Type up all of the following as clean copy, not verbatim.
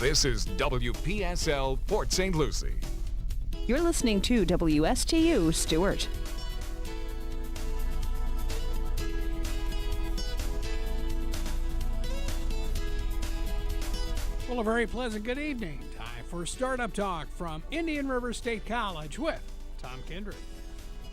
This is WPSL Port St. Lucie. You're listening to WSTU Stewart. Well, a very pleasant good evening. Time for Startup Talk from Indian River State College with Tom Kindred.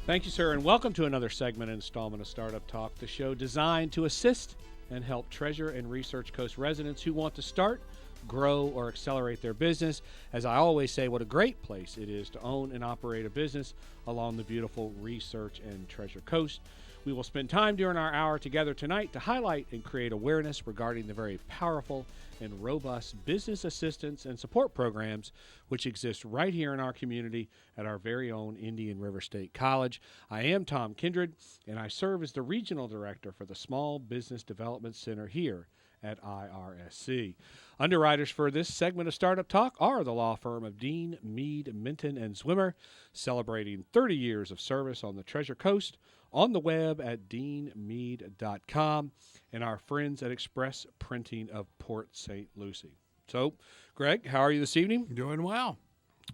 Thank you, sir, and welcome to another segment installment of Startup Talk, the show designed to assist and help Treasure and Research Coast residents who want to start, grow, or accelerate their business. As I always say, what a great place it is to own and operate a business along the beautiful Research and Treasure Coast. We will spend time during our hour together tonight to highlight and create awareness regarding the very powerful and robust business assistance and support programs which exist right here in our community at our very own Indian River State College. I am Tom Kindred, and I serve as the Regional Director for the Small Business Development Center here at IRSC. Underwriters for this segment of Startup Talk are the law firm of Dean, Mead, Minton, and Zwimmer, celebrating 30 years of service on the Treasure Coast, on the web at deanmead.com, and our friends at Express Printing of Port St. Lucie. So, Greg, how are you this evening? Doing well.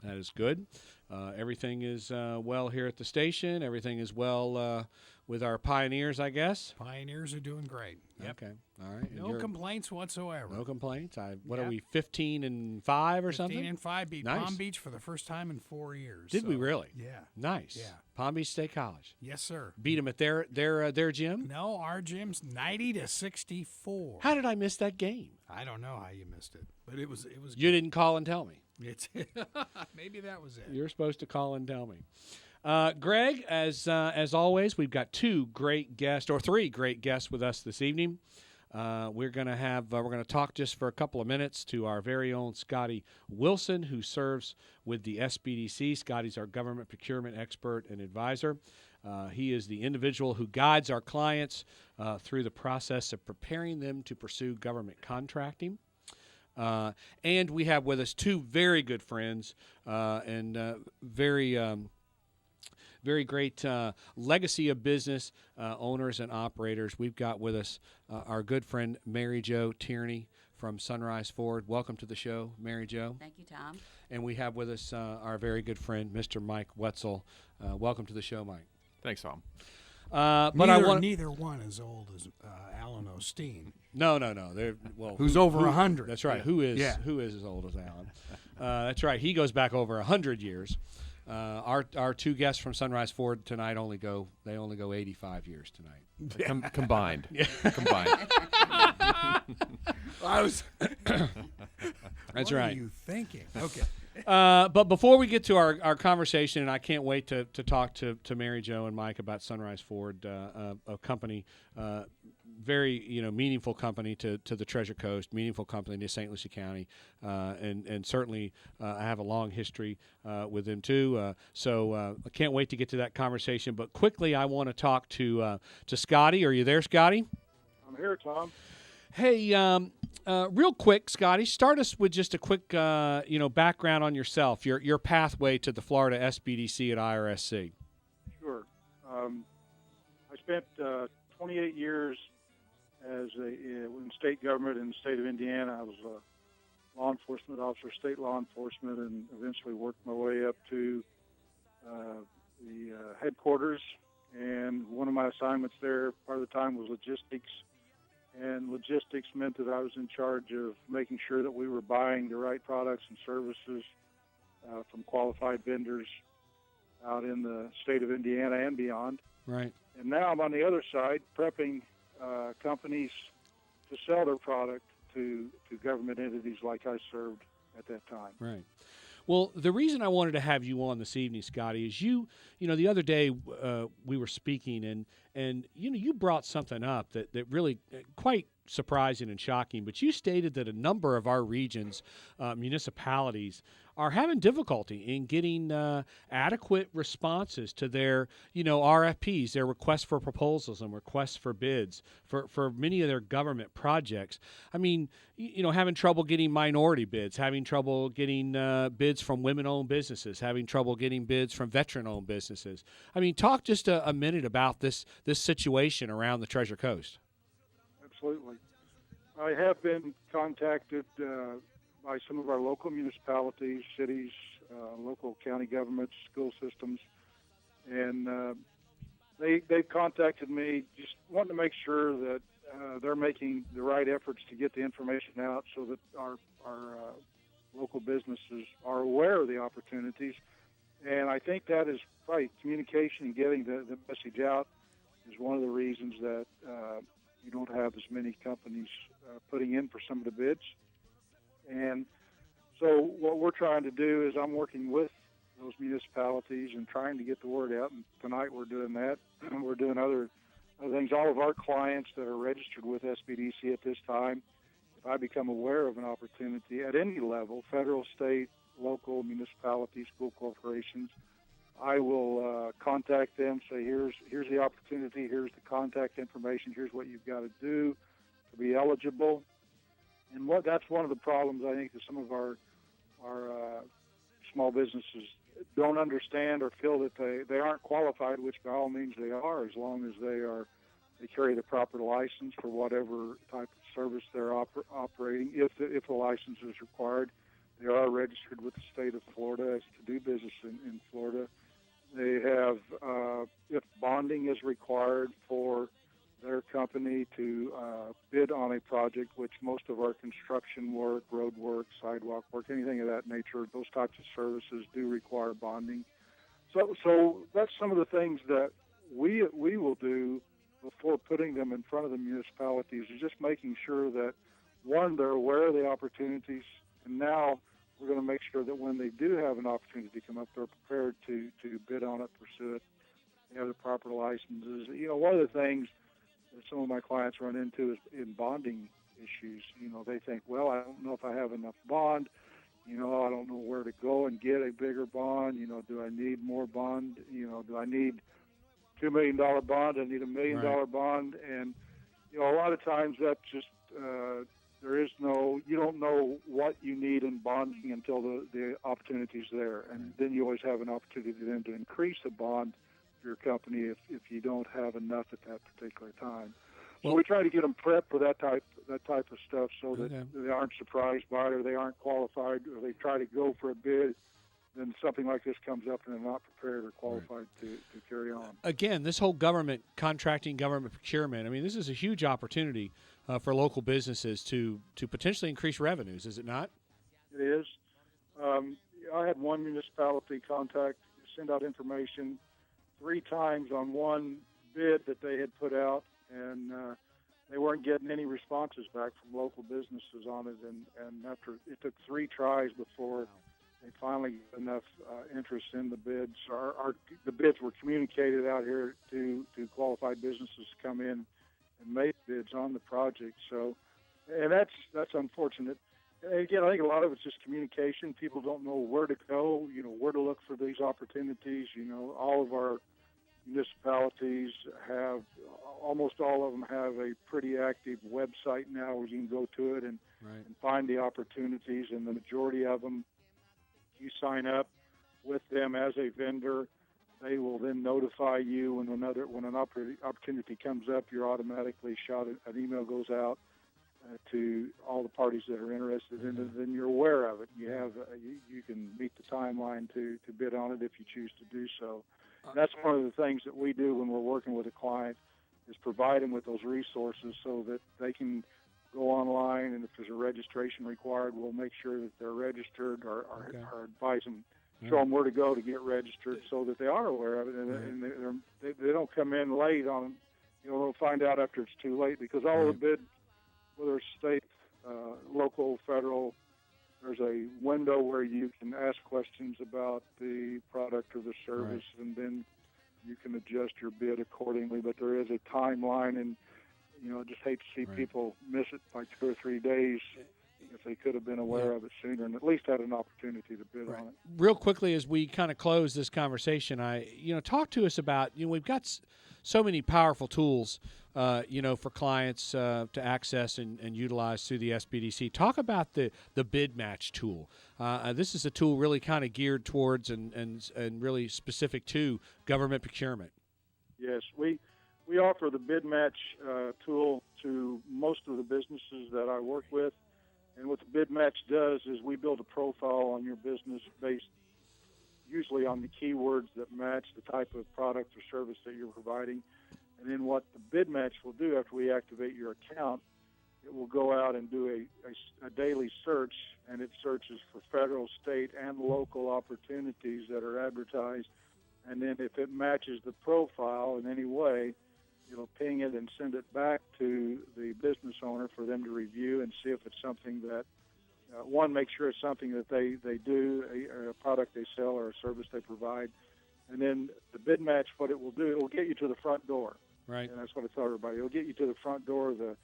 That is good. Everything is well here at the station. Everything is well with our pioneers, I guess. Pioneers are doing great. Yep. Okay. All right. No complaints whatsoever. No complaints. What are we, 15-5 or something? 15-5 beat Nice. Palm Beach for the first time in 4 years. Did we really? Yeah. Nice. Yeah. Palm Beach State College. Yes, sir. Beat them at their gym? No, our gym's 90-64. How did I miss that game? I don't know how you missed it, but it was You didn't call and tell me. It's maybe that was it. You're supposed to call and tell me. Greg, as always, we've got three great guests with us this evening. We're going to talk just for a couple of minutes to our very own Scotty Wilson, who serves with the SBDC. Scotty's our government procurement expert and advisor. He is the individual who guides our clients through the process of preparing them to pursue government contracting. And we have with us two very good friends and very great legacy of business owners and operators. We've got with us our good friend Mary Jo Tierney from Sunrise Ford. Welcome to the show, Mary Jo. Thank you, Tom. And we have with us our very good friend, Mr. Mike Wentzel. Welcome to the show, Mike. Thanks, Tom. Neither one as old as Alan Osteen. No. Who's over 100? That's right. Yeah. Who is as old as Alan? That's right. He goes back over 100 years. Our two guests from Sunrise Ford tonight only go 85 years tonight. Combined. Yeah. Combined. That's right. What are you thinking? Okay. But before we get to our conversation, and I can't wait to talk to Mary Jo and Mike about Sunrise Ford, a company, very meaningful company to the Treasure Coast, meaningful company to St. Lucie County, and certainly I have a long history with them too. So I can't wait to get to that conversation. But quickly, I want to talk to Scotty. Are you there, Scotty? I'm here, Tom. Hey, real quick, Scotty, start us with just a quick, background on yourself, your pathway to the Florida SBDC at IRSC. Sure. I spent 28 years in state government in the state of Indiana. I was a law enforcement officer, state law enforcement, and eventually worked my way up to the headquarters. And one of my assignments there, part of the time, was logistics. And logistics meant that I was in charge of making sure that we were buying the right products and services from qualified vendors out in the state of Indiana and beyond. Right. And now I'm on the other side, prepping companies to sell their product to government entities like I served at that time. Right. Well, the reason I wanted to have you on this evening, Scotty, is the other day we were speaking and you brought something up that really quite surprising and shocking, but you stated that a number of our regions, municipalities, are having difficulty in getting adequate responses to their, RFPs, their requests for proposals and requests for bids for many of their government projects. I mean, having trouble getting minority bids, having trouble getting bids from women-owned businesses, having trouble getting bids from veteran-owned businesses. I mean, talk just a minute about this situation around the Treasure Coast. Absolutely. I have been contacted by some of our local municipalities, cities, local county governments, school systems, and they've contacted me just wanting to make sure that they're making the right efforts to get the information out so that our local businesses are aware of the opportunities. And I think that is right. Communication and getting the message out is one of the reasons that you don't have as many companies putting in for some of the bids. And so what we're trying to do is I'm working with those municipalities and trying to get the word out. And tonight we're doing that. We're doing other things. All of our clients that are registered with SBDC at this time, if I become aware of an opportunity at any level, federal, state, local, municipalities, school corporations, I will contact them, say, here's the opportunity, here's the contact information, here's what you've got to do to be eligible. And that's one of the problems I think that some of our small businesses don't understand or feel that they aren't qualified, which by all means they are, as long as they carry the proper license for whatever type of service they're operating. If the license is required, they are registered with the state of Florida to do business in Florida. They have, if bonding is required for their company to bid on a project, which most of our construction work, road work, sidewalk work, anything of that nature, those types of services do require bonding. So that's some of the things that we will do before putting them in front of the municipalities, is just making sure that, one, they're aware of the opportunities, and now we're going to make sure that when they do have an opportunity come up, they're prepared to bid on it, pursue it, they have the proper licenses. One of the things that some of my clients run into is in bonding issues. They think, well, I don't know if I have enough bond. I don't know where to go and get a bigger bond. Do I need more bond? Do I need $2 million bond? I need $1 million bond. And, a lot of times that's just, you don't know what you need in bonding until the opportunity's there. And then you always have an opportunity then to increase the bond for your company if you don't have enough at that particular time. So we try to get them prepped for that type of stuff so that they aren't surprised by it or they aren't qualified or they try to go for a bid. Then something like this comes up and they're not prepared or qualified to carry on. Again, this whole government contracting, government procurement, this is a huge opportunity for local businesses to potentially increase revenues, is it not? It is. I had one municipality send out information 3 times on one bid that they had put out, and they weren't getting any responses back from local businesses on it. And after it took 3 tries before they finally got enough interest in the bids. The bids were communicated out here to qualified businesses to come in and make bids on the project. So, and that's unfortunate. And again, I think a lot of it's just communication. People don't know where to go, where to look for these opportunities. All of our municipalities almost all of them have a pretty active website now where you can go to it and find the opportunities, and the majority of them, you sign up with them as a vendor, they will then notify you when an opportunity comes up. You're automatically shot. An email goes out to all the parties that are interested in it, and you're aware of it. You can meet the timeline to bid on it if you choose to do so. And that's one of the things that we do when we're working with a client, is provide them with those resources so that they can go online, and if there's a registration required, we'll make sure that they're registered or advise them, show them where to go to get registered so that they are aware of it, and they don't come in late on, they'll find out after it's too late, because all of the bid, whether it's state, local, federal, there's a window where you can ask questions about the product or the service, and then you can adjust your bid accordingly, but there is a timeline, and I just hate to see people miss it by 2 or 3 days if they could have been aware of it sooner and at least had an opportunity to bid on it. Real quickly, as we kind of close this conversation, talk to us about, we've got so many powerful tools, for clients to access and utilize through the SBDC. Talk about the bid match tool. This is a tool really kind of geared towards and really specific to government procurement. Yes, we offer the bid match tool to most of the businesses that I work with, And what the bid match does is we build a profile on your business based usually on the keywords that match the type of product or service that you're providing. And then what the bid match will do after we activate your account, it will go out and do a daily search, and it searches for federal, state, and local opportunities that are advertised. And then if it matches the profile in any way, it'll ping it and send it back to the business owner for them to review and see if it's something that, one, make sure it's something that they do, a product they sell or a service they provide. And then the bid match, what it will do, it will get you to the front door. Right. And that's what I tell everybody. It'll get you to the front door of the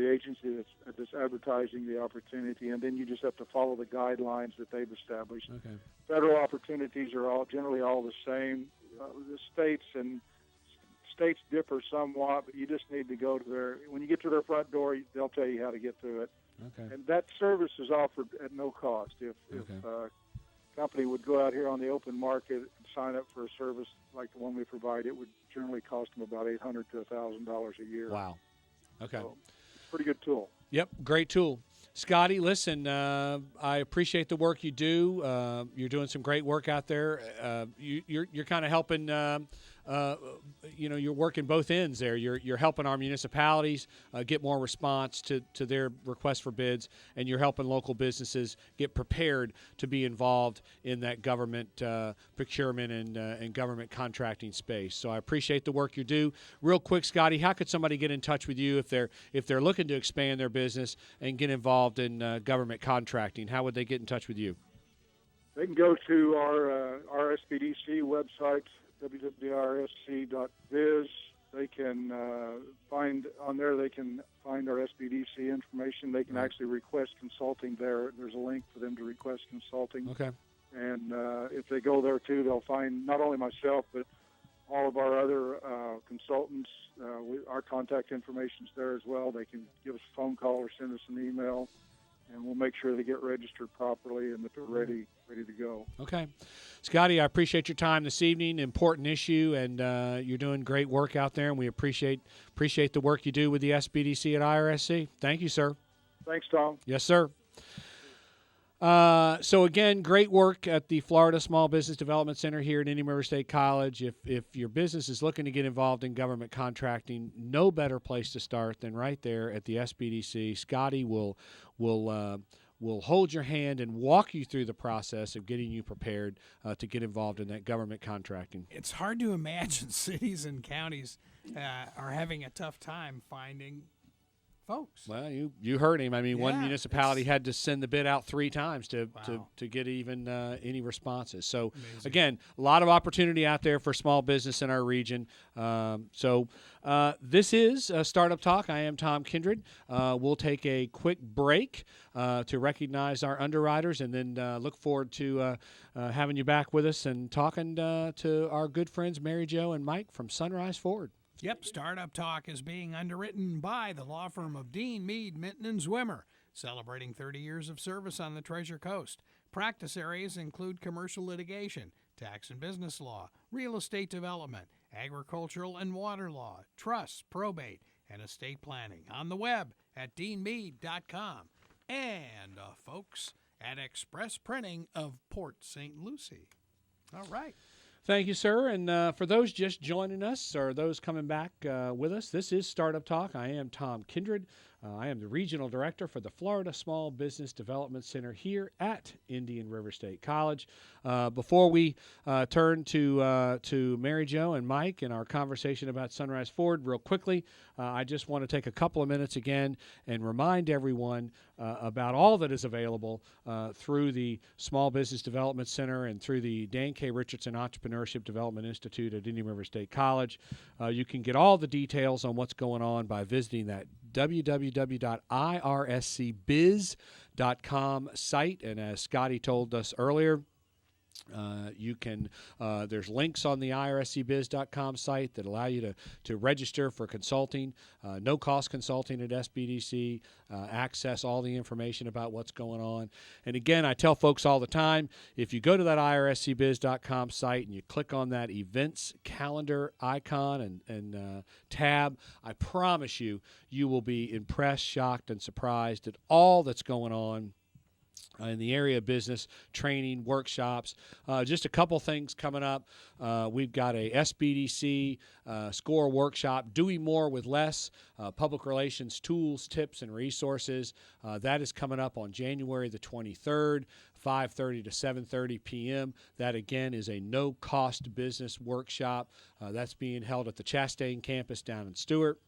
agency that's advertising the opportunity, and then you just have to follow the guidelines that they've established. Okay. Federal opportunities are generally all the same. The states differ somewhat, but you just need to go to when you get to their front door, they'll tell you how to get to it. Okay. And that service is offered at no cost. If a company would go out here on the open market and sign up for a service like the one we provide, it would generally cost them about $800 to $1,000 a year. Wow. Okay. So, pretty good tool. Yep, great tool. Scotty, listen, I appreciate the work you do. You're doing some great work out there. You're kind of helping. You're working both ends there. You're helping our municipalities get more response to their requests for bids, and you're helping local businesses get prepared to be involved in that government procurement and government contracting space. So I appreciate the work you do. Real quick, Scotty, how could somebody get in touch with you if they're looking to expand their business and get involved in government contracting? How would they get in touch with you? They can go to our SBDC website, www.irsc.biz. They can find on there. They can find our SBDC information. They can actually request consulting there. There's a link for them to request consulting. Okay. And if they go there too, they'll find not only myself but all of our other consultants. Our contact information's there as well. They can give us a phone call or send us an email, and we'll make sure they get registered properly and that they're ready to go. Okay. Scotty, I appreciate your time this evening. Important issue, and you're doing great work out there, and we appreciate the work you do with the SBDC at IRSC. Thank you, sir. Thanks, Tom. Yes, sir. So again, great work at the Florida Small Business Development Center here at Indian River State College. If your business is looking to get involved in government contracting, no better place to start than right there at the SBDC. Scotty will hold your hand and walk you through the process of getting you prepared to get involved in that government contracting. It's hard to imagine cities and counties are having a tough time finding folks. Well, you heard him. I mean, one municipality had to send the bid out 3 times to get even any responses. So, amazing. Again, a lot of opportunity out there for small business in our region. This is Startup Talk. I am Tom Kindred. We'll take a quick break to recognize our underwriters, and then look forward to having you back with us and talking to our good friends Mary Jo and Mike from Sunrise Ford. Yep, Startup Talk is being underwritten by the law firm of Dean, Meade, Minton, and Zwimmer, celebrating 30 years of service on the Treasure Coast. Practice areas include commercial litigation, tax and business law, real estate development, agricultural and water law, trusts, probate, and estate planning. On the web at deanmeade.com. And, folks, at Express Printing of Port St. Lucie. All right. Thank you, sir. And for those just joining us or those coming back with us, this is Startup Talk. I am Tom Kindred. I am the Regional Director for the Florida Small Business Development Center here at Indian River State College. Before we turn to Mary Jo and Mike and our conversation about Sunrise Ford real quickly, I just want to take a couple of minutes again and remind everyone about all that is available through the Small Business Development Center and through the Dan K. Richardson Entrepreneurship Development Institute at Indian River State College. You can get all the details on what's going on by visiting that www.irscbiz.com site. And as Scotty told us earlier, You can. There's links on the IRSCbiz.com site that allow you to register for consulting, no-cost consulting at SBDC, access all the information about what's going on. And again, I tell folks all the time, if you go to that IRSCbiz.com site and you click on that events calendar icon and tab, I promise you will be impressed, shocked, and surprised at all that's going on in the area of business, training, workshops. Just a couple things coming up. We've got a SBDC SCORE workshop, Doing More with Less, public relations tools, tips, and resources. That is coming up on January the 23rd, 5:30 to 7:30 p.m. That, again, is a no-cost business workshop. That's being held at the Chastain campus down in Stewart.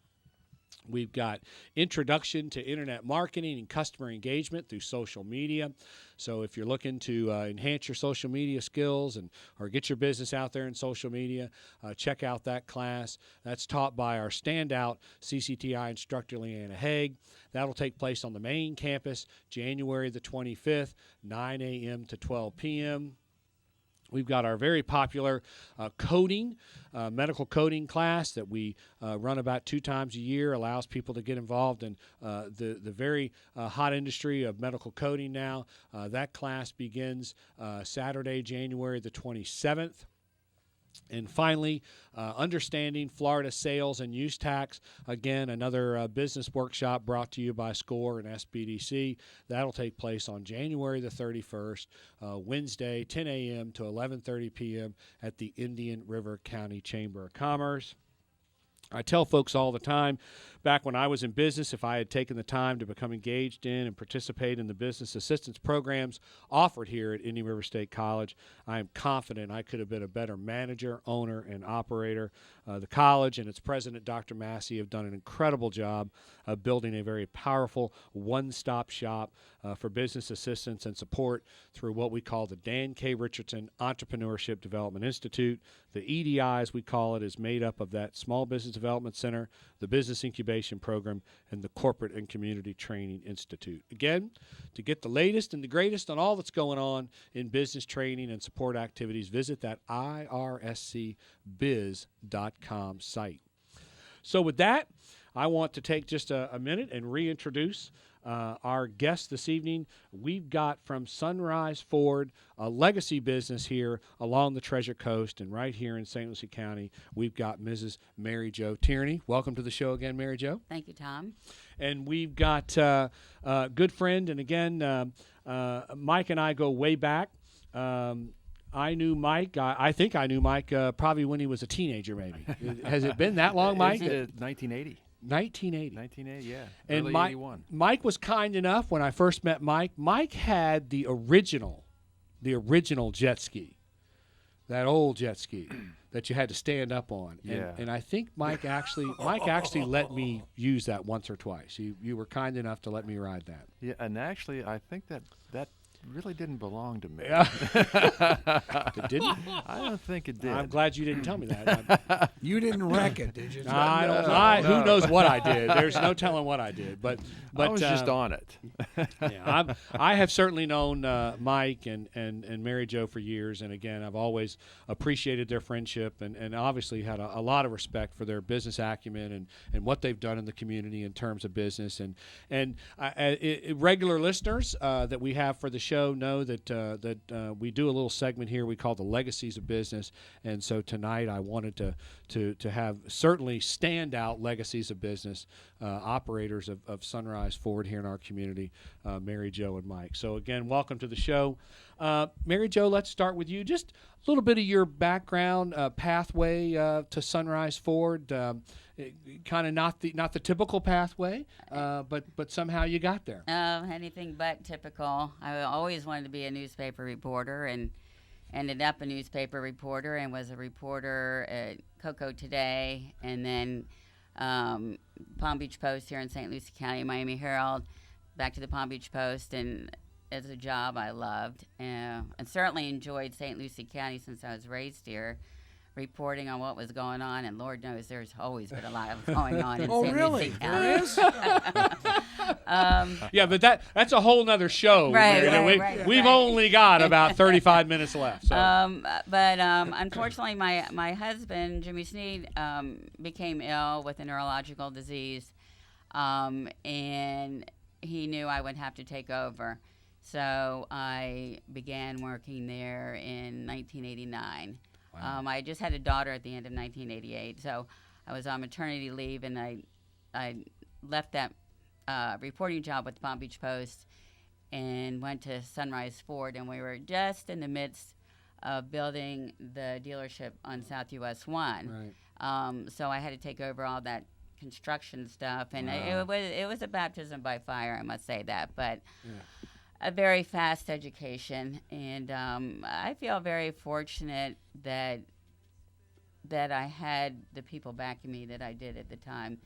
We've got Introduction to Internet Marketing and Customer Engagement through Social Media. So if you're looking to enhance your social media skills or get your business out there in social media, check out that class. That's taught by our standout CCTI instructor, Leanna Haig. That'll take place on the main campus January the 25th, 9 a.m. to 12 p.m. We've got our very popular coding, medical coding class that we run about 2 times a year, allows people to get involved in the very hot industry of medical coding now. That class begins Saturday, January the 27th. And finally, Understanding Florida Sales and Use Tax. Again, another business workshop brought to you by SCORE and SBDC. That'll take place on January the 31st, Wednesday, 10 a.m. to 11:30 p.m. at the Indian River County Chamber of Commerce. I tell folks all the time, back when I was in business, if I had taken the time to become engaged in and participate in the business assistance programs offered here at Indian River State College, I am confident I could have been a better manager, owner, and operator. The college and its president, Dr. Massey, have done an incredible job of building a very powerful one-stop shop for business assistance and support through what we call the Dan K. Richardson Entrepreneurship Development Institute. The EDI, as we call it, is made up of that Small Business Development Center, the Business Incubation Program, and the Corporate and Community Training Institute. Again, to get the latest and the greatest on all that's going on in business training and support activities, visit that IRSCbiz.com site. So with that, I want to take just a minute and reintroduce our guest this evening. We've got from Sunrise Ford, a legacy business here along the Treasure Coast and right here in St. Lucie County. We've got Mrs. Mary Jo Tierney. Welcome to the show again, Mary Jo. Thank you, Tom. And we've got a good friend, and again, Mike and I go way back. I knew Mike. I think I knew Mike probably when he was a teenager, maybe. Has it been that long, Mike? 1980. 1980. 1980, yeah. And early 81. Mike was kind enough when I first met Mike. Mike had the original jet ski, that old jet ski that you had to stand up on. Yeah. And I think Mike actually let me use that once or twice. You were kind enough to let me ride that. Yeah, and actually, I think that really didn't belong to me. It didn't? I don't think it did. I'm glad you didn't tell me that. You didn't wreck it, did you? I don't know. No. Who knows what I did? There's no telling what I did. But I was just on it. Yeah, I have certainly known Mike and Mary Jo for years, and again, I've always appreciated their friendship and obviously had a lot of respect for their business acumen and what they've done in the community in terms of business. And regular listeners that we have for the show know that we do a little segment here we call the Legacies of Business, and so tonight I wanted to have certainly standout legacies of business operators of Sunrise Ford here in our community, Mary Jo and Mike. So again, welcome to the show. Mary Jo, let's start with you. Just a little bit of your background, pathway to Sunrise Ford. Kind of not the typical pathway, but somehow you got there. Anything but typical. I always wanted to be a newspaper reporter and ended up a newspaper reporter and was a reporter at Cocoa Today and then Palm Beach Post here in St. Lucie County, Miami Herald, back to the Palm Beach Post, and as a job I loved and certainly enjoyed St. Lucie County since I was raised here. reporting on what was going on, and Lord knows there's always been a lot of going on in Oh, St. really? Lucie There County. is? Yeah, but that's a whole nother show. Right, Mary. right, We've right. only got about 35 minutes left. So. But unfortunately, my husband, Jimmy Sneed, became ill with a neurological disease, and he knew I would have to take over. So I began working there in 1989. Wow. I just had a daughter at the end of 1988, so I was on maternity leave, and I left that reporting job with the Palm Beach Post and went to Sunrise Ford, and we were just in the midst of building the dealership on South US 1. Right. So I had to take over all that construction stuff, and Wow. it was a baptism by fire, I must say that, but Yeah. a very fast education, and I feel very fortunate that I had the people backing me that I did at the time.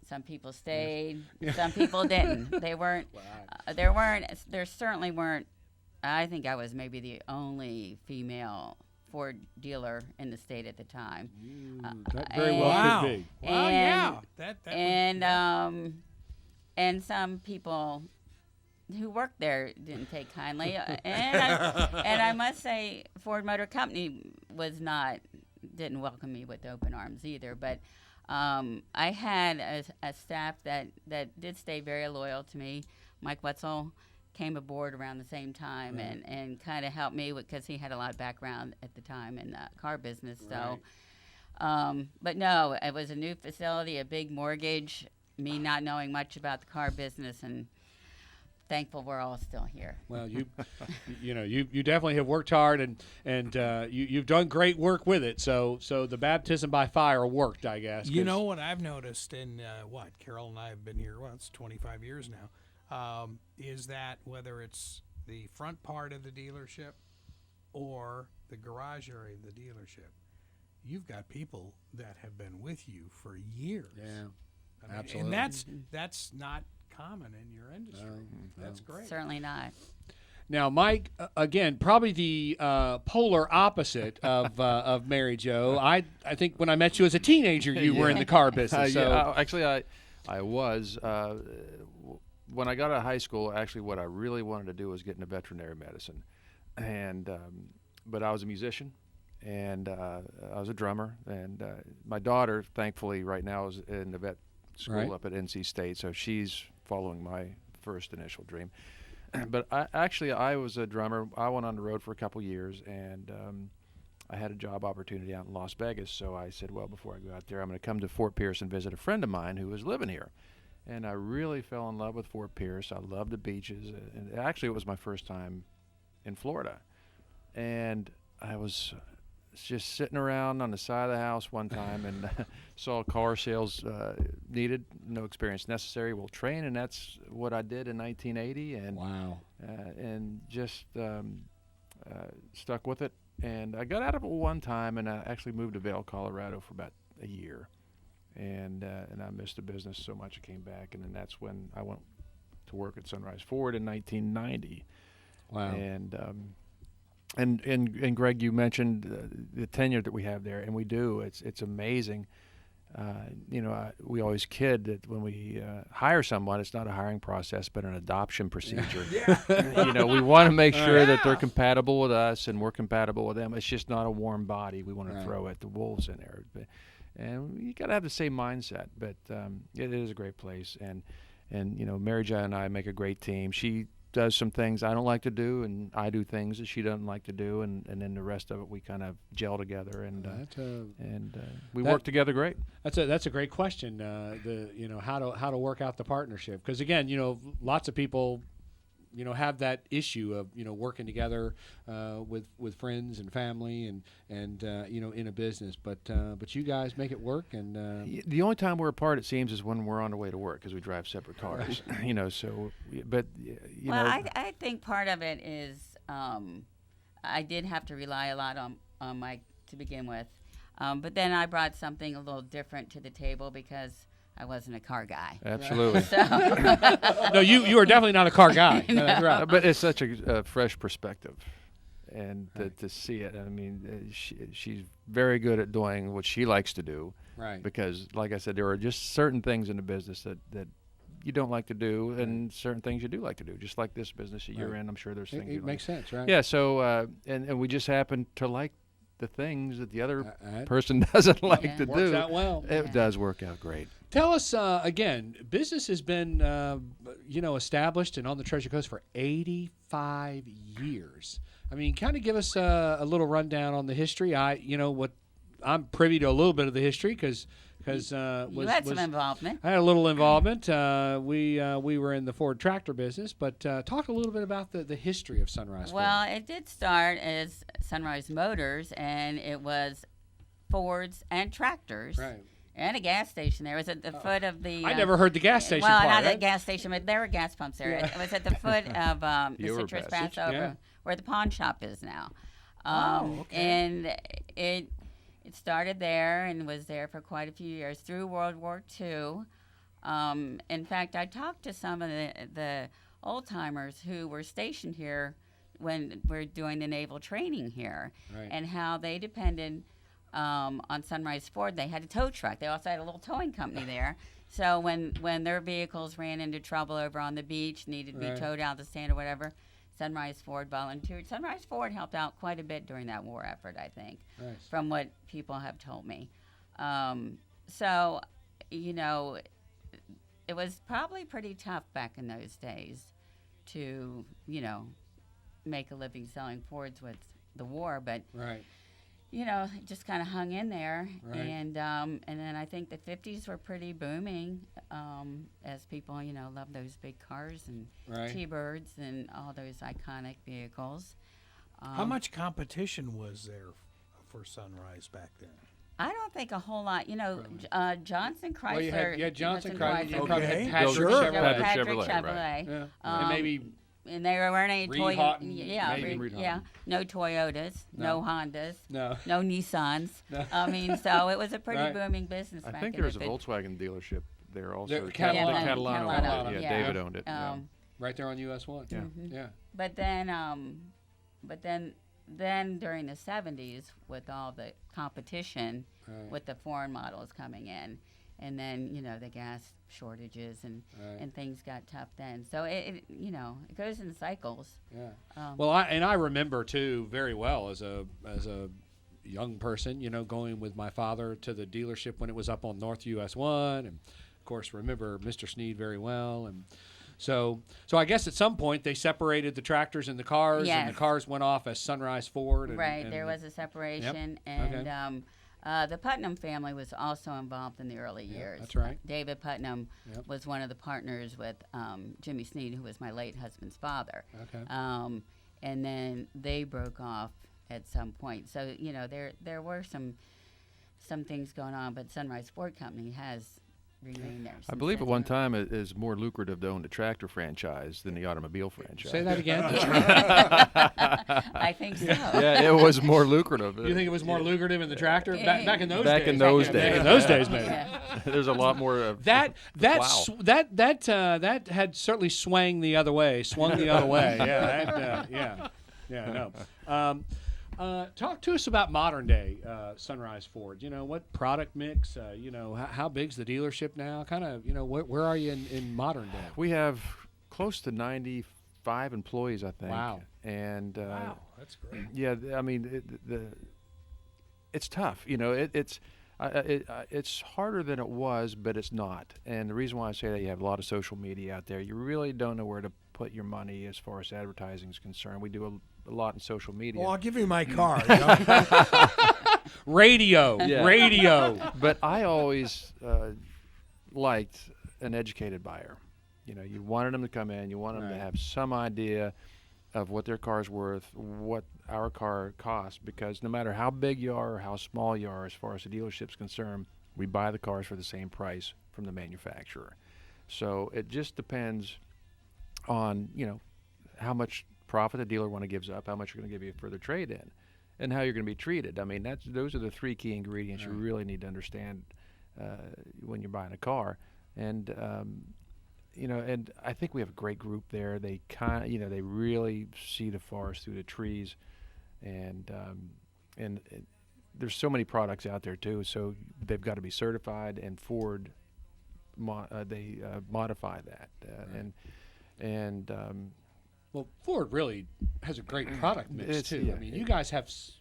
Some people stayed, some people didn't. They weren't. There certainly weren't. I think I was maybe the only female Ford dealer in the state at the time. That very well Wow. could be. Well, yeah. That And some people who worked there didn't take kindly, and I must say Ford Motor Company didn't welcome me with open arms either. But I had a staff that did stay very loyal to me. Mike Wentzel came aboard around the same time and kind of helped me because he had a lot of background at the time in the car business. So, but no, it was a new facility, a big mortgage, me not knowing much about the car business, and thankful we're all still here. Well, you definitely have worked hard, and you've done great work with it. So the baptism by fire worked, I guess. You know what I've noticed in Carol and I have been here, it's 25 years now, is that whether it's the front part of the dealership or the garage area of the dealership, you've got people that have been with you for years. Yeah, I mean, absolutely. And that's not common in your industry. That's great. Certainly not. Now, Mike, again, probably the polar opposite of Mary Jo. I think when I met you as a teenager, you were in the car business. So. Actually, I was. When I got out of high school, actually, what I really wanted to do was get into veterinary medicine, and but I was a musician, and I was a drummer, and my daughter, thankfully, right now is in the vet school up at NC State, so she's following my first initial dream. But I was a drummer. I went on the road for a couple years, and I had a job opportunity out in Las Vegas. So I said, well, before I go out there, I'm going to come to Fort Pierce and visit a friend of mine who was living here. And I really fell in love with Fort Pierce. I loved the beaches. And actually, it was my first time in Florida. And I was just sitting around on the side of the house one time and saw car sales needed, no experience necessary, will train, and that's what I did in 1980. And Wow. And just stuck with it. And I got out of it one time, and I actually moved to Vail, Colorado for about a year. And I missed the business so much I came back, and then that's when I went to work at Sunrise Ford in 1990. Wow. And Greg, you mentioned the tenure that we have there, and we do. It's amazing. We always kid that when we hire someone, it's not a hiring process, but an adoption procedure. We want to make sure that they're compatible with us, and we're compatible with them. It's just not a warm body we want to throw at the wolves in there. And you got to have the same mindset. But it is a great place, and Mary Jo and I make a great team. She does some things I don't like to do, and I do things that she doesn't like to do, and then the rest of it we kind of gel together, and we work together great. That's a great question. How to work out the partnership, because again, lots of people have that issue of working together with friends and family and in a business, but you guys make it work. And the only time we're apart, it seems, is when we're on the way to work, because we drive separate cars. I think part of it is I did have to rely a lot on Mike to begin with, but then I brought something a little different to the table because I wasn't a car guy. Absolutely. No, you are definitely not a car guy. That's right. But it's such a fresh perspective. and Right. to see it. I mean, she's very good at doing what she likes to do. Right. Because, like I said, there are just certain things in the business that you don't like to do, and certain things you do like to do. Just like this business that you're Right. in, I'm sure there's things you It like. makes sense, right? Yeah. So and we just happen to like the things that the other That person doesn't like Yeah. to works do. out well. It does work out great. Tell us again. Business has been, established and on the Treasure Coast for 85 years. I mean, kind of give us a little rundown on the history. I'm privy to a little bit of the history because You had some involvement. I had a little involvement. We were in the Ford tractor business, but talk a little bit about the history of Sunrise Ford. Well, it did start as Sunrise Motors, and it was Fords and tractors. Right. And a gas station there. It was at the foot of the. I never heard the gas station Well, part. not right? a gas station, but there were gas pumps there. Yeah. It was at the foot of the The Citrus overpass. Pass over, Yeah. where the pawn shop is now. Okay. And it started there and was there for quite a few years through World War II. In fact, I talked to some of the old timers who were stationed here when we're doing the naval training here, Right. and how they depended on Sunrise Ford. They had a tow truck. They also had a little towing company there. So when their vehicles ran into trouble over on the beach, needed to be Right. towed out to stand or whatever, Sunrise Ford volunteered. Sunrise Ford helped out quite a bit during that war effort, I think, Nice. from what people have told me. So, it was probably pretty tough back in those days to, make a living selling Fords with the war, but Right. it just kind of hung in there. Right. And then I think the 50s were pretty booming as people, love those big cars and Right. T-Birds and all those iconic vehicles. How much competition was there for Sunrise back then? I don't think a whole lot. Johnson Chrysler. Well, you had Johnson Chrysler. You probably Okay. had Patrick Sure. Chevrolet. Patrick Patrick Chevrolet, Chevrolet. Yeah. Um, And maybe And there weren't any Reed Toy. Houghton, Yeah, maybe. Reed yeah. Houghton. No Toyotas, no Hondas, no. no Nissans. No. I mean, so it was a pretty Right. booming business. I back think in there's the a 50s. Volkswagen dealership there also. The The Catalano. Catalano. Catalano, Yeah, yeah. David owned it. yeah. Right there on US 1. Yeah. Yeah. But then during the 70s, with all the competition Right. with the foreign models coming in, and then the gas shortages and Right. things got tough then. So it goes in cycles. Yeah. Um, Well, I remember too very well as a young person, going with my father to the dealership when it was up on North US 1, and of course remember Mr. Sneed very well, and so I guess at some point they separated the tractors and the cars, and Yes. the cars went off as Sunrise Ford. And, right, and there was a separation, Okay. and the Putnam family was also involved in the early years. that's right. David Putnam Yep. was one of the partners with Jimmy Sneed, who was my late husband's father. Okay. And then they broke off at some point. So there were some things going on, but Sunrise Ford Company has remained there. I since believe then. at one time it is more lucrative to own the tractor franchise than the automobile franchise. Say that again. I think so. Yeah, it was more lucrative. You think it was more lucrative in the tractor back in those Back days? in those Back days. in those days, maybe. Yeah. There's a lot more of That Wow. that had certainly swung the other way. No. Talk to us about modern day Sunrise Ford. What product mix? How big's the dealership now? Kind of. Where are you in modern day? We have close to 95 employees, I think. Wow. And Wow, that's great. yeah, I mean, it's tough. It's harder than it was, but it's not. And the reason why I say that, you have a lot of social media out there. You really don't know where to put your money as far as advertising is concerned. We do a lot in social media. Well, I'll give you my card. Radio. Yeah. Radio. But I always liked an educated buyer. You wanted them to come in. You wanted them to Right. have some idea of what their car's worth, what our car costs, because no matter how big you are or how small you are as far as the dealership's concerned, we buy the cars for the same price from the manufacturer. So it just depends on, how much profit the dealer gives up, how much you're going to give you for the trade-in, and how you're going to be treated. I mean, those are the three key ingredients you Right. really need to understand when you're buying a car. And and I think we have a great group there. They they really see the forest through the trees. and there's so many products out there too. So they've got to be certified, and Ford modify that, Well, Ford really has a great product mix too. Yeah, I mean, you guys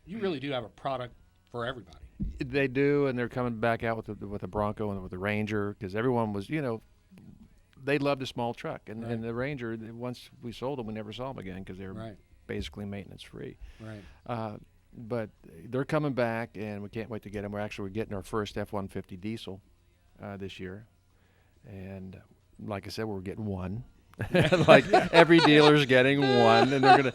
you really do have a product for everybody. They do, and they're coming back out with the Bronco and with the Ranger, because everyone was, they loved a small truck, and the Ranger, once we sold them, we never saw them again because they were basically maintenance free. Right. But they're coming back, and we can't wait to get them. We're getting our first F-150 diesel this year, and like I said, we're getting one. Like every dealer's getting one, and they're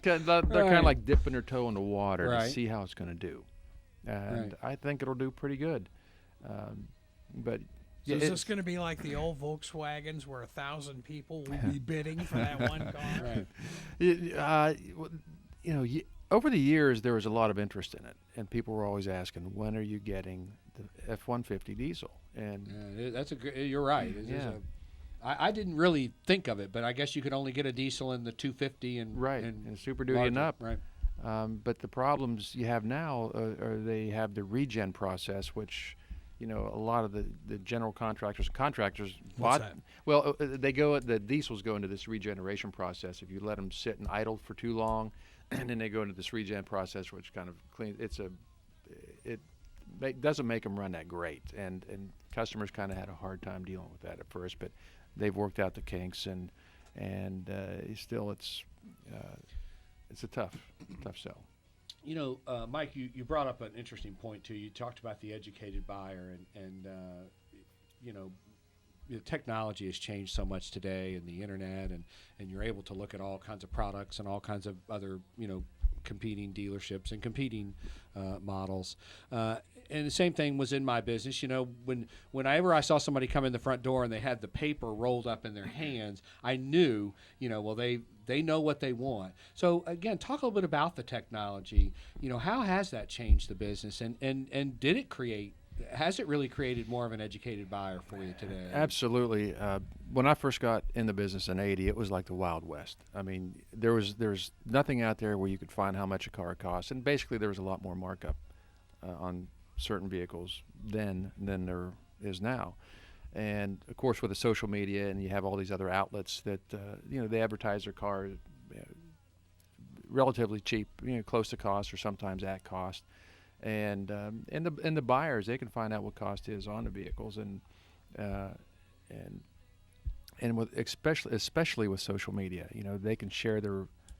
kind of like dipping their toe in the water to see how it's going to do. And I think it'll do pretty good. But so is this going to be like the old Volkswagens where 1,000 people will be bidding for that one car? Over the years, there was a lot of interest in it, and people were always asking, when are you getting the F-150 diesel? And you're right. I didn't really think of it, but I guess you could only get a diesel in the 250 and Super Duty and up. Right. But the problems you have now are they have the regen process, which, a lot of the general contractors What's that? Well, the diesels go into this regeneration process. If you let them sit and idle for too long, and then they go into this regen process, which kind of cleans. It doesn't make them run that great, and customers kind of had a hard time dealing with that at first, but they've worked out the kinks, and still it's a tough sell. Mike, you brought up an interesting point too. You talked about the educated buyer, and the technology has changed so much today, and the internet, and you're able to look at all kinds of products and all kinds of other competing dealerships and competing models. And the same thing was in my business. Whenever I saw somebody come in the front door and they had the paper rolled up in their hands, I knew, they know what they want. So again, talk a little bit about the technology. How has that changed the business, and has it really created more of an educated buyer for you today? Absolutely. When I first got in the business in '80, it was like the Wild West. I mean, there was nothing out there where you could find how much a car cost, and basically there was a lot more markup on certain vehicles than there is now. And of course, with the social media, and you have all these other outlets that they advertise their car relatively cheap, close to cost or sometimes at cost. And the buyers, they can find out what cost is on the vehicles, and with especially with social media, they can share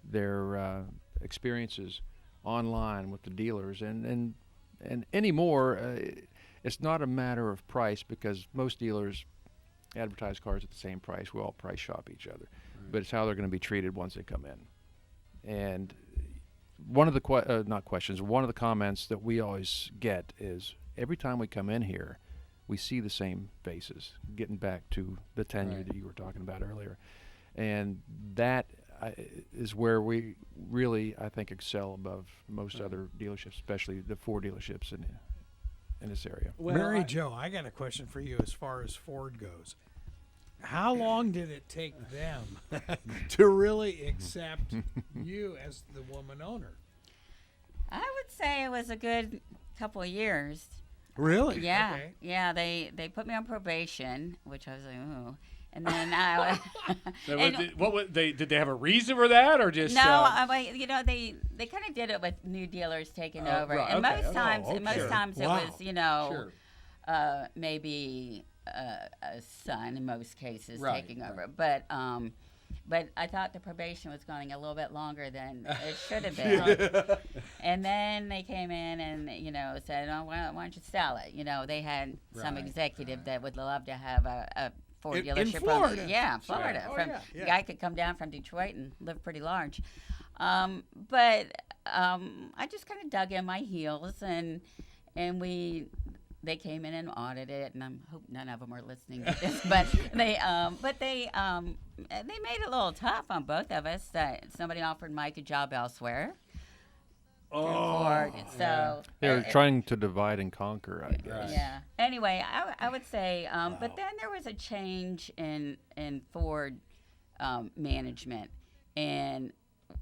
their experiences online with the dealers, and anymore, it's not a matter of price, because most dealers advertise cars at the same price. We all price shop each other, but it's how they're going to be treated once they come in. And one of the one of the comments that we always get is, every time we come in here, we see the same faces. Getting back to the tenure that you were talking about earlier, and that is where we really, I think, excel above most other dealerships, especially the Ford dealerships in this area. Well, Mary Jo, I got a question for you as far as Ford goes. How long did it take them to really accept you as the woman owner? I would say it was a good couple of years. Really? Yeah. Okay. Yeah, they put me on probation, which I was like, oh. And then I did they have a reason for that, or just no? They kind of did it with new dealers taking over, right, and okay. most times it Wow. was maybe a son in most cases taking over, but I thought the probation was going a little bit longer than it should have been. And then they came in and said, "Oh, why don't you sell it?" They had some executive that would love to have a Ford dealership in Florida. Florida. Sure. Oh, The guy could come down from Detroit and live pretty large. But I just kind of dug in my heels, and they came in and audited it, and I hope none of them are listening to this, but they made it a little tough on both of us. Somebody offered Mike a job elsewhere. So they're trying to divide and conquer, I guess. Yeah. Anyway, I would say, but then there was a change in Ford management, and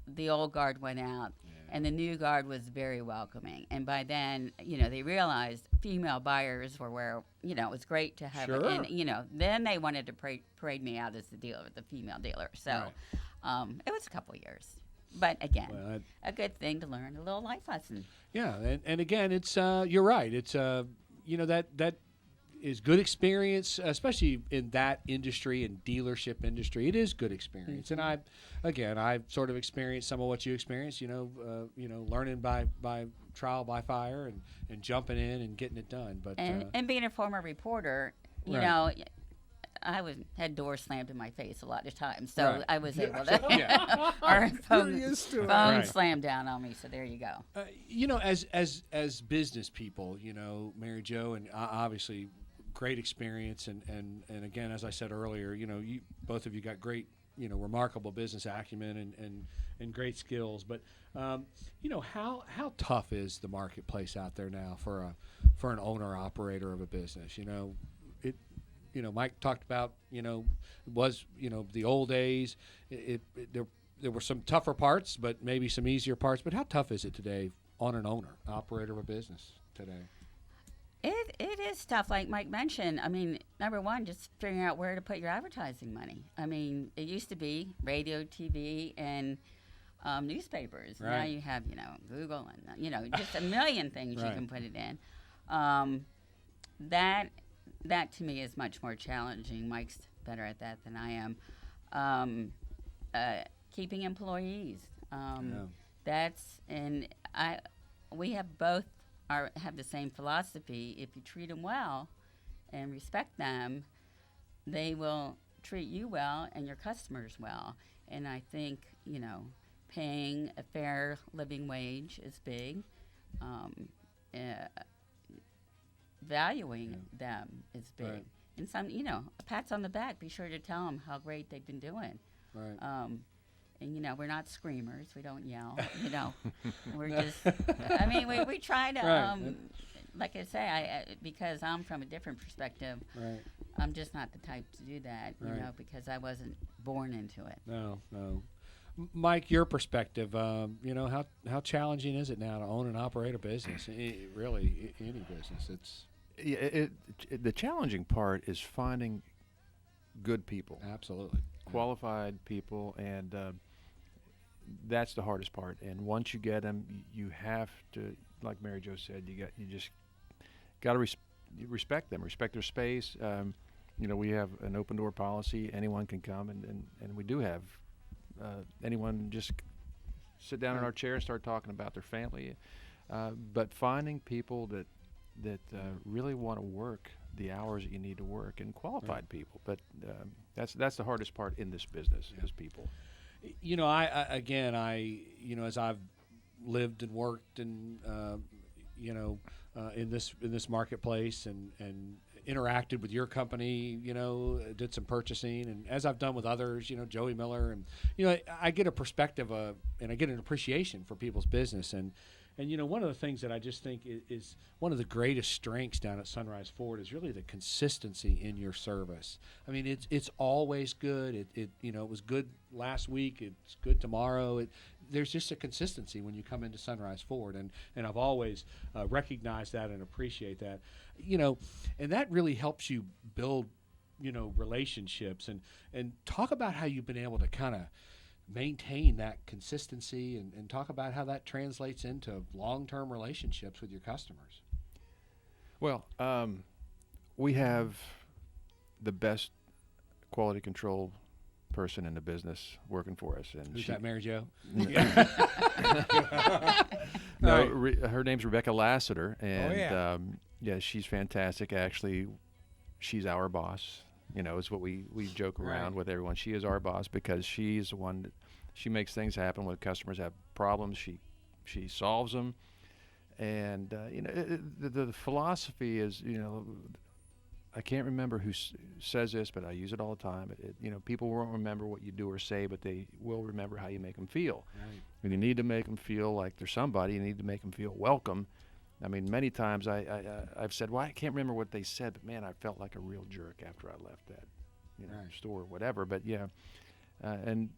the old guard went out, and the new guard was very welcoming. And by then, they realized female buyers were where, it was great to have. Sure. And, then they wanted to parade me out as the dealer, the female dealer. So it was a couple of years. But again, a good thing to learn, a little life lesson. Yeah, and again, it's you're right. It's that is good experience, especially in that industry and dealership industry. It is good experience, and I've sort of experienced some of what you experienced. Learning by trial by fire and jumping in and getting it done. But and being a former reporter, you know. I had doors slammed in my face a lot of times, so I was able to. Our phone slammed down on me, so there you go. As business people, Mary Jo, and obviously great experience, and again, as I said earlier, you both of you got great, remarkable business acumen and great skills. But how tough is the marketplace out there now for an owner operator of a business? Mike talked about, was, the old days. There were some tougher parts, but maybe some easier parts. But how tough is it today on an owner, operator of a business today? It is tough, like Mike mentioned. I mean, number one, just figuring out where to put your advertising money. I mean, it used to be radio, TV, and newspapers. Right. Now you have, Google and, just a million things you can put it in. That to me is much more challenging. Mike's better at that than I am. Keeping employees. We have both have the same philosophy. If you treat them well and respect them, they will treat you well and your customers well. And I think, paying a fair living wage is big. Valuing them is big. Right. And some, pats on the back, be sure to tell them how great they've been doing. Right. And, we're not screamers. We don't yell. We're just, we try to, like I say, because I'm from a different perspective, I'm just not the type to do that, because I wasn't born into it. No. Mike, your perspective, how challenging is it now to own and operate a business? Really, any business. The challenging part is finding good people. Absolutely. Qualified people, and that's the hardest part. And once you get them, you have to, like Mary Jo said, you just got to respect them, respect their space. We have an open door policy. Anyone can come, and we do have anyone just sit down in our chair and start talking about their family. But finding people that really want to work the hours that you need to work, and qualified people. But that's the hardest part in this business is people. As I've lived and worked and in this marketplace and interacted with your company, did some purchasing, and as I've done with others, Joey Miller, and I get a perspective of, and I get an appreciation for people's business, and one of the things that I just think is one of the greatest strengths down at Sunrise Ford is really the consistency in your service. I mean, it's always good. It was good last week. It's good tomorrow. There's just a consistency when you come into Sunrise Ford, and I've always recognized that and appreciate that. And that really helps you build, relationships and talk about how you've been able to kind of maintain that consistency and talk about how that translates into long-term relationships with your customers. Well, we have the best quality control person in the business working for us. And who's that, Mary Jo? No, her name's Rebecca Lassiter, and she's fantastic. Actually, she's our boss. It's what we joke around with everyone. She is our boss because she's the one that she makes things happen when customers have problems. She solves them, and the philosophy is, I can't remember who says this, but I use it all the time. People won't remember what you do or say, but they will remember how you make them feel. Right. And you need to make them feel like they're somebody. You need to make them feel welcome. I mean, many times I've said, well, I can't remember what they said, but man, I felt like a real jerk after I left that, store or whatever. But yeah, and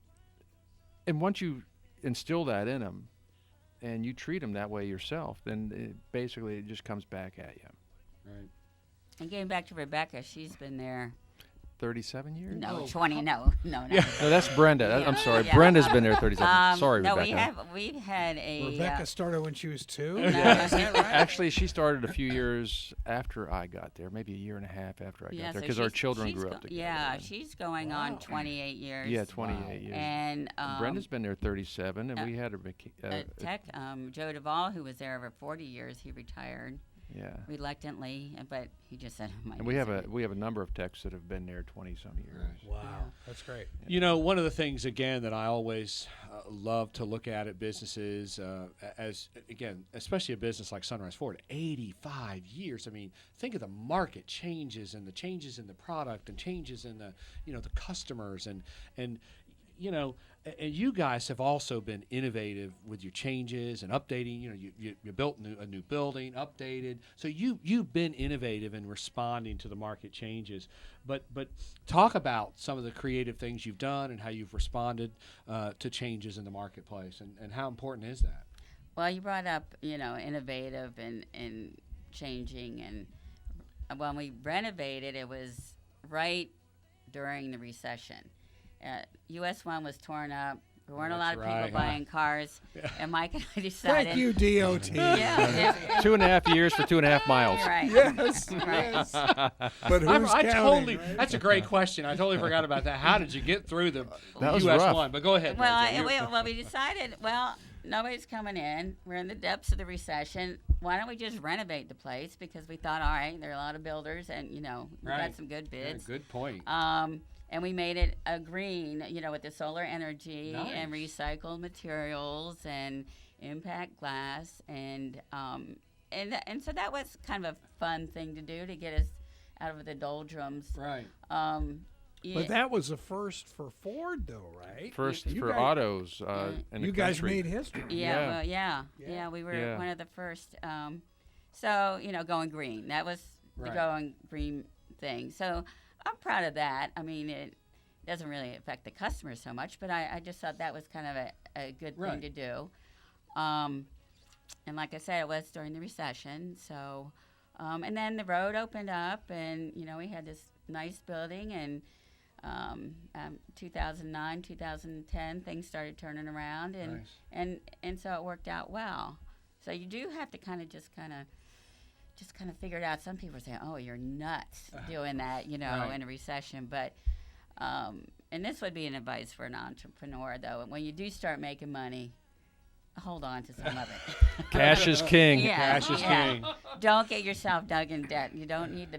once you instill that in them, and you treat them that way yourself, then basically it just comes back at you. Right. And getting back to Rebecca, she's been there 37 years? No, 20. No. No, that's Brenda. I'm sorry. Yeah. Brenda's been there 37. Sorry, no, Rebecca. we've had a Rebecca started when she was 2. Yeah. Is that right? Actually, she started a few years after I got there, maybe a year and a half after I got there, so because our she's- children she's grew go- up together. Yeah, and- she's going on 28 years. yeah, 28 years. And Brenda's been there 37, and we had a Tech, Joe Duvall, who was there over 40 years, he retired yeah. reluctantly, but he just said, And we have a number of techs that have been there 20-some years. Wow, that's great. You know, one of the things, again, that I always love to look at businesses, as, again, especially a business like Sunrise Ford, 85 years. I mean, think of the market changes and the changes in the product and changes in the, the customers and and you guys have also been innovative with your changes and updating. You built a new building, updated. So you've been innovative in responding to the market changes. But talk about some of the creative things you've done and how you've responded to changes in the marketplace, and how important is that? Well, you brought up, innovative and changing. And when we renovated, it was right during the recession. US 1 was torn up. There weren't a lot of people buying cars. And Mike and I decided. Thank you, DOT. Yeah. 2.5 years for 2.5 miles. Right. Yes, Right. yes. But who's counting? right? That's a great question. I totally forgot about that. How did you get through the That was US rough. 1? But go ahead. Well, Rachel. we decided, nobody's coming in. We're in the depths of the recession. Why don't we just renovate the place? Because we thought, all right, there are a lot of builders, and, we Right. got some good bids. Yeah, good point. And we made it a green, with the solar energy Nice. and recycled materials and impact glass, and so that was kind of a fun thing to do to get us out of the doldrums. Right. But that was a first for Ford, though, right? First You for guys- autos in the You guys country. made history. Yeah, Yeah. well, we were Yeah. one of the first. So going green. That was the Right. going green thing. So I'm proud of that. I mean, it doesn't really affect the customer so much, but I just thought that was kind of a good Right. thing to do. And like I said, it was during the recession. So, and then the road opened up, and we had this nice building, and 2009, 2010, things started turning around, and Nice. and so it worked out well. So you do have to kind of figure it out. Some people say, "Oh, you're nuts doing that," Right. in a recession. But and this would be an advice for an entrepreneur, though. When you do start making money, hold on to some of it. Cash is king. Cash is king. Don't get yourself dug in debt. You don't need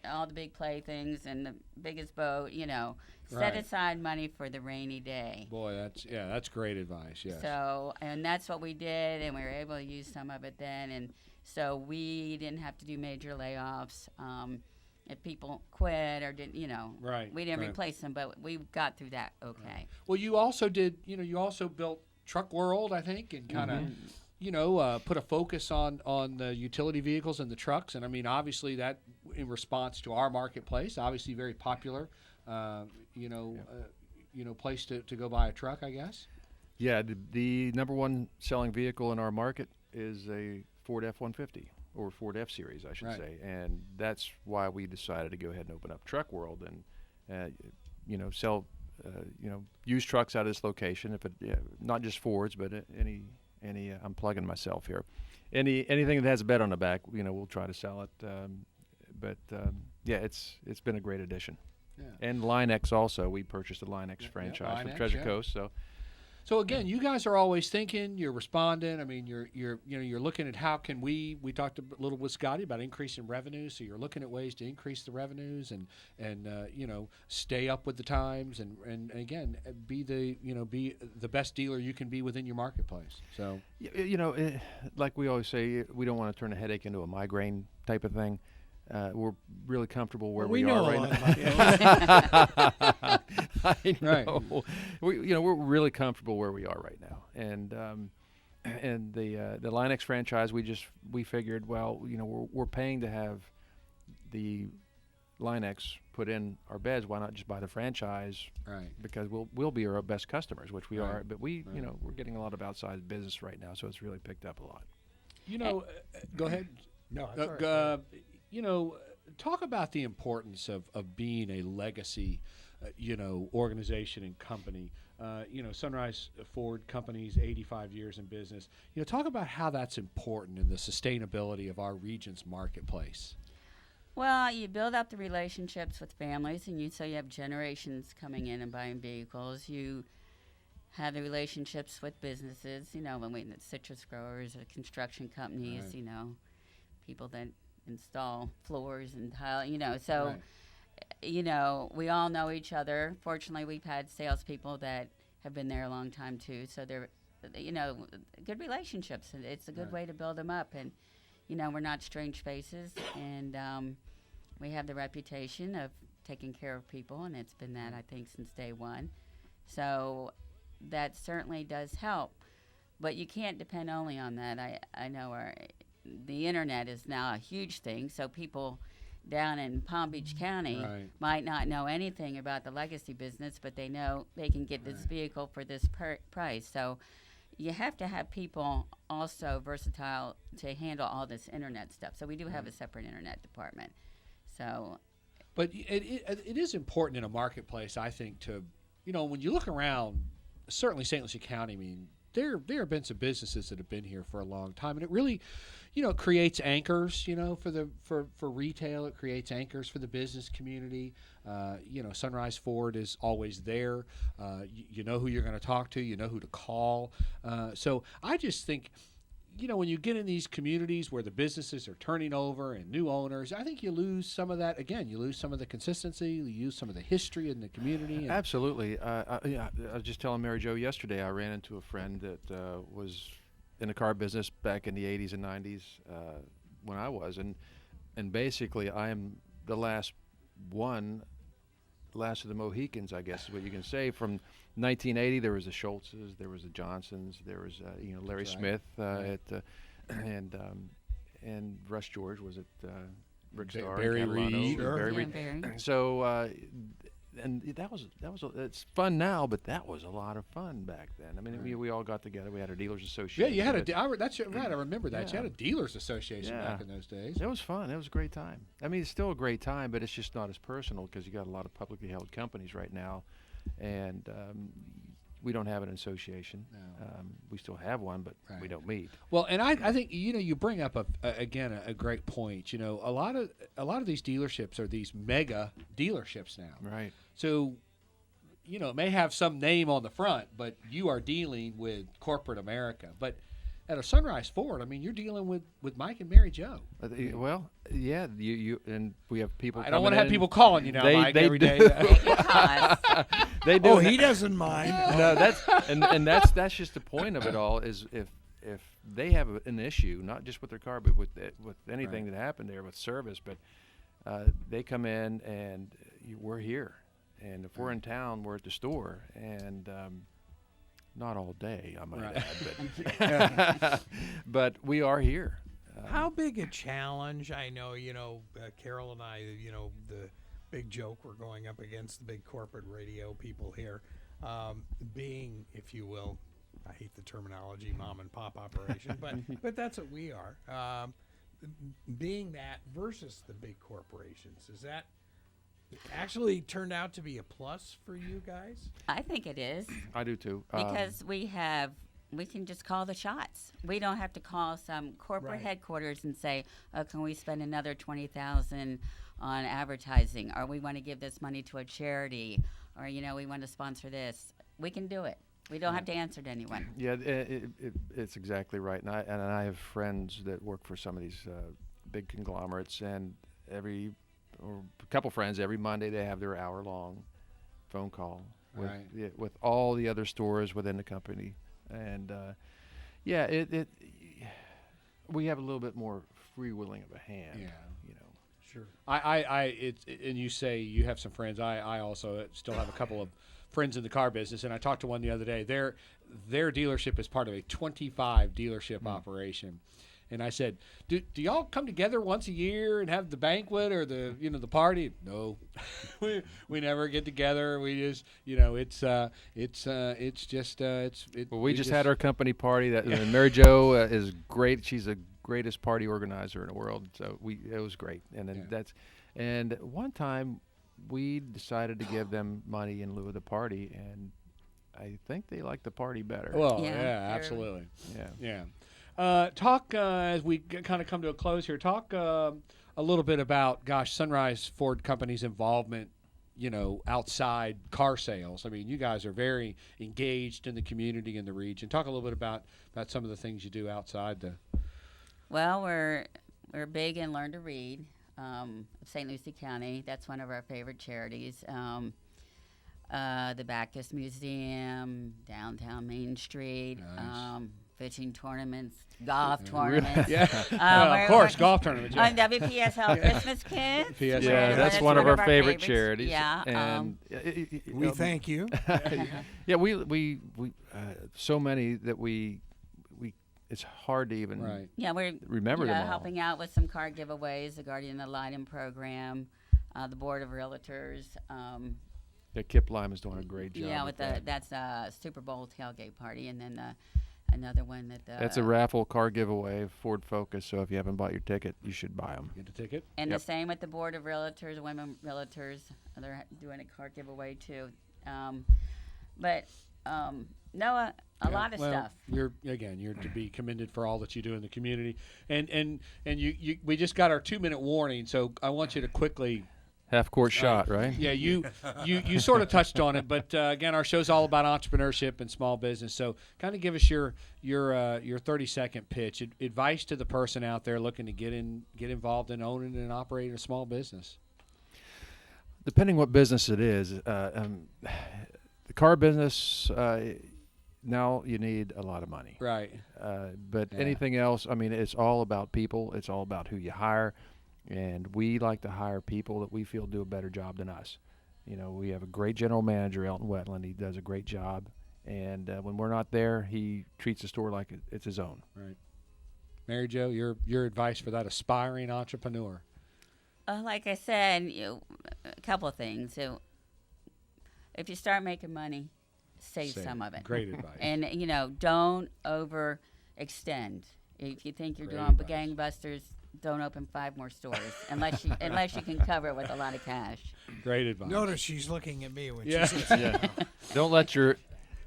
all the big playthings and the biggest boat. Set Right. aside money for the rainy day. Boy, that's great advice. Yes. So, and that's what we did, and we were able to use some of it then, and so we didn't have to do major layoffs. If people quit or didn't, Right, we didn't right. replace them, but we got through that okay. Well, you also did. You also built Truck World, I think, and kind of, put a focus on the utility vehicles and the trucks. And I mean, obviously, that in response to our marketplace, obviously very popular. Place to go buy a truck, I guess. Yeah, the number one selling vehicle in our market is a Ford F-150, or Ford F-Series, I should Right. say. And that's why we decided to go ahead and open up Truck World and, sell, used trucks out of this location. If it, not just Fords, but any, I'm plugging myself here. Anything that has a bed on the back, we'll try to sell it. It's been a great addition. Yeah. And Line X also. We purchased a Line X franchise Line from X, Treasure yeah. Coast. So again, you guys are always thinking. You're responding. I mean, you're looking at how can we talked a little with Scotty about increasing revenues. So you're looking at ways to increase the revenues and stay up with the times and again be the best dealer you can be within your marketplace. So like we always say, we don't want to turn a headache into a migraine type of thing. We're really comfortable where we know are a right lot now. about that. I Right. know. We're really comfortable where we are right now, and the Line X franchise, we figured, well, we're paying to have the Line-X put in our beds, why not just buy the franchise? Right. Because we'll be our best customers, which we Right. are. But we're getting a lot of outside business right now, so it's really picked up a lot. Go ahead. No, that's all right. Talk about the importance of being a legacy, organization and company. Sunrise Ford Company's 85 years in business. Talk about how that's important in the sustainability of our region's marketplace. Well, you build up the relationships with families, and so you have generations coming in and buying vehicles. You have the relationships with businesses, when citrus growers or construction companies, Right. People that install floors and tile, so, Right. we all know each other. Fortunately, we've had salespeople that have been there a long time too, so they're, good relationships. And it's a good Right. way to build them up, and, we're not strange faces, and we have the reputation of taking care of people, and it's been that, I think, since day one. So that certainly does help, but you can't depend only on that. I know the internet is now a huge thing, so people down in Palm Beach County Right. might not know anything about the legacy business, but they know they can get this Right. vehicle for this price. So you have to have people also versatile to handle all this internet stuff. So we do have a separate internet department. So, But it is important in a marketplace, I think, to, when you look around, certainly St. Lucie County, I mean, there have been some businesses that have been here for a long time, and it really, creates anchors, for retail. It creates anchors for the business community. Sunrise Ford is always there. You know who you're going to talk to. You know who to call. So I just think, when you get in these communities where the businesses are turning over and new owners, I think you lose some of that. Again, you lose some of the consistency. You lose some of the history in the community. And Absolutely. I was just telling Mary Jo yesterday, I ran into a friend that was in the car business back in the 80s and 90s when I was. And basically, I am the last of the Mohicans, I guess is what you can say. From 1980, there was the Schultzes, there was the Johnsons, there was Larry That's right. Smith Right. and Russ George was at Rick Ba- Starr, Barry and Catalano, Reed. Sure. Barry yeah, Reed. very. So and it's fun now, but that was a lot of fun back then. I mean, Right. we all got together. We had our dealers yeah, association. you had but that's right. I remember that. You Yeah. had a dealers association Yeah. back in those days. It was fun. It was a great time. I mean, it's still a great time, but it's just not as personal because you got a lot of publicly held companies right now, and we don't have an association. No. We still have one, but we Right. don't meet. Well, and I think you bring up a great point. A lot of these dealerships are these mega dealerships now. Right. So, it may have some name on the front, but you are dealing with corporate America. But at a Sunrise Ford, I mean, you're dealing with Mike and Mary Jo. Well, yeah, you and we have people. I don't want coming to have in. people calling you now, Mike, they every do. day. Because They do. Oh, he doesn't mind. No, that's just the point of it all. Is if they have an issue, not just with their car, but with anything Right. that happened there with service, but they come in and we're here, and if we're in town, we're at the store, and not all day, I might Right. add, but but we are here. How big a challenge? I know, Carol and I, the big joke we're going up against the big corporate radio people here, being, if you will, I hate the terminology, mom and pop operation, but that's what we are. Being that versus the big corporations, is that actually turned out to be a plus for you guys? I think it is I do too. because we can just call the shots. We don't have to call some corporate Right. headquarters and say, "Oh, can we spend another $20,000 on advertising, or we want to give this money to a charity, or we want to sponsor this." We can do it. We don't have to answer to anyone. Yeah, it's exactly right. And I have friends that work for some of these big conglomerates, and a couple friends every Monday they have their hour-long phone call with Right. with all the other stores within the company, and we have a little bit more freewheeling of a hand. Yeah. Sure. And you say you have some friends. I also still have a couple of friends in the car business, and I talked to one the other day. Their dealership is part of a 25 dealership operation, And I said, do y'all come together once a year and have the banquet or the party? No, we never get together. We just We just had our company party. And Mary Jo is great. She's the greatest party organizer in the world. So it was great. And then and one time we decided to give them money in lieu of the party, and I think they like the party better. Well, Yeah, absolutely. Yeah. Talk as we kind of come to a close here. Talk a little bit about, Sunrise Ford Company's involvement, outside car sales. I mean, you guys are very engaged in the community in the region. Talk a little bit about some of the things you do outside the. Well, we're big in Learn to Read, St. Lucie County. That's one of our favorite charities. The Bacchus Museum, downtown Main Street, Nice. fishing tournaments, golf tournaments. Of course, golf tournaments. Yeah. On WPSL Christmas Kids. PSL. Yeah, that's one of our favorite charities. Yeah. And We thank you. yeah, we so many that we it's hard to even Right. Yeah, we're remember them all. helping out with some card giveaways, the Guardian Ad Litem program, the Board of Realtors. Yeah, Kip Lime is doing a great job. Yeah, with that's a Super Bowl tailgate party, and then another one that. That's a raffle car giveaway, Ford Focus. So if you haven't bought your ticket, you should buy them. Get the ticket. And Yep. the same with the Board of Realtors, Women Realtors. They're doing a card giveaway too. Noah, a lot of stuff. You're to be commended for all that you do in the community, and we just got our 2-minute warning, so I want you to quickly. Half-court shot, right? Yeah, you sort of touched on it, but again, our show's all about entrepreneurship and small business. So, kind of give us your 30-second pitch, advice to the person out there looking to get involved in owning and operating a small business. Depending what business it is, the car business. Now you need a lot of money. Right. But anything else, I mean, it's all about people. It's all about who you hire. And we like to hire people that we feel do a better job than us. We have a great general manager, Elton Wetland. He does a great job. And when we're not there, he treats the store like it's his own. Right. Mary Jo, your advice for that aspiring entrepreneur. Like I said, a couple of things. So if you start making money, save some of it. Great advice. And, don't overextend. If you think you're Great doing advice. gangbusters, don't open 5 more stores unless you can cover it with a lot of cash. Great advice. Notice she's looking at me when Yeah. she says Yeah. Don't let your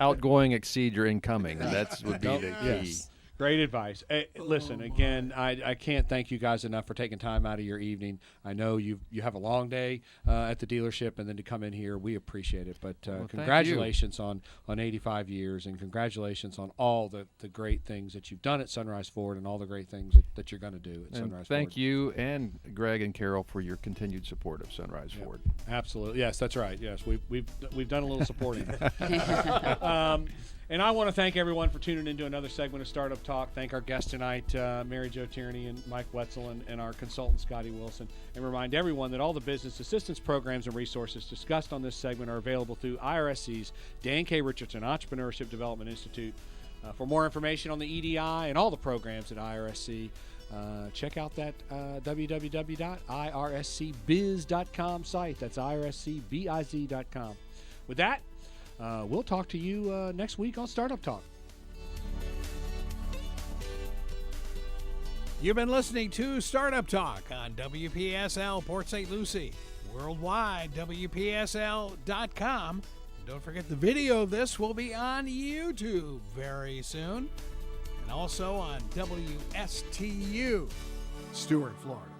outgoing exceed your incoming. That would be the key. Yes. Great advice. Hey, listen, again, I can't thank you guys enough for taking time out of your evening. I know you have a long day at the dealership, and then to come in here, we appreciate it. But congratulations on 85 years, and congratulations on all the great things that you've done at Sunrise Ford and all the great things that you're going to do at Sunrise Ford. Thank you and Greg and Carol for your continued support of Sunrise Ford. Absolutely. Yes, that's right. Yes, we've done a little supporting. And I want to thank everyone for tuning into another segment of Startup Talk. Thank our guests tonight, Mary Jo Tierney and Mike Wentzel, and our consultant, Scotty Wilson. And remind everyone that all the business assistance programs and resources discussed on this segment are available through IRSC's Dan K. Richardson Entrepreneurship Development Institute. For more information on the EDI and all the programs at IRSC, check out that www.irscbiz.com site. That's irscbiz.com. With that, we'll talk to you next week on Startup Talk. You've been listening to Startup Talk on WPSL Port St. Lucie. Worldwide, WPSL.com. Don't forget the video of this will be on YouTube very soon. And also on WSTU, Stewart, Florida.